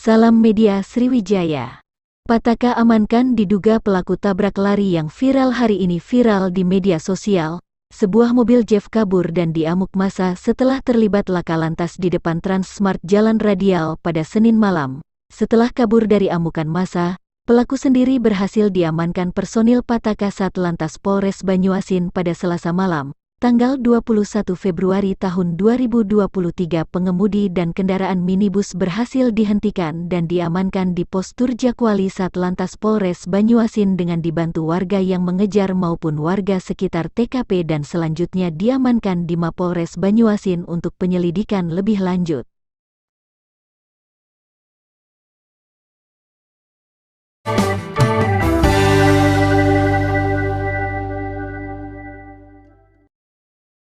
Salam Media Sriwijaya. Pataka amankan diduga pelaku tabrak lari yang viral hari ini. Viral di media sosial, sebuah mobil Jeep kabur dan diamuk massa setelah terlibat laka lantas di depan Transmart Jalan Radial pada Senin malam. Setelah kabur dari amukan massa, pelaku sendiri berhasil diamankan personil Pataka Satlantas Polres Banyuasin pada Selasa malam, tanggal 21 Februari tahun 2023. Pengemudi dan kendaraan minibus berhasil dihentikan dan diamankan di pos Turjakwali Satlantas Polres Banyuasin dengan dibantu warga yang mengejar maupun warga sekitar TKP dan selanjutnya diamankan di Mapolres Banyuasin untuk penyelidikan lebih lanjut.